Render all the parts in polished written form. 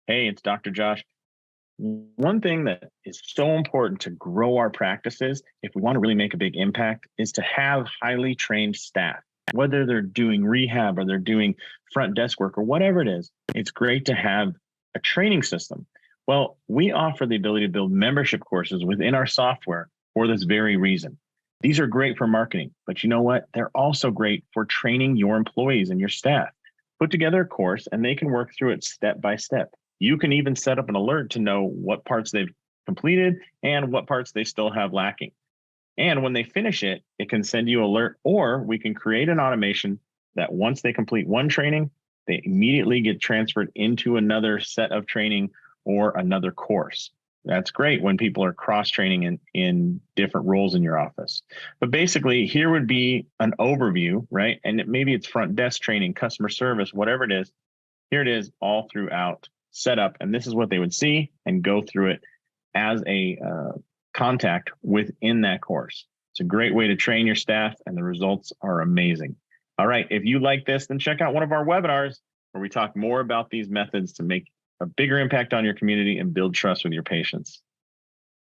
Hey, it's Dr. Josh. One thing that is so important to grow our practices, if we want to really make a big impact, is to have highly trained staff. Whether they're doing rehab or they're doing front desk work or whatever it is, it's great to have a training system. Well, we offer the ability to build membership courses within our software for this very reason. These are great for marketing, but you know what? They're also great for training your employees and your staff. Put together a course and they can work through it step by step. You can even set up an alert to know what parts they've completed and what parts they still have lacking. And when they finish it, it can send you an alert, or we can create an automation that once they complete one training, they immediately get transferred into another set of training or another course. That's great when people are cross-training in different roles in your office. But basically, here would be an overview, right? And maybe it's front desk training, customer service, whatever it is. Here it is all throughout setup. And this is what they would see and go through it as a contact within that course. It's a great way to train your staff, and the results are amazing. All right. If you like this, then check out one of our webinars where we talk more about these methods to make a bigger impact on your community and build trust with your patients.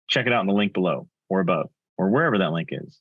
Check it out in the link below or above or wherever that link is.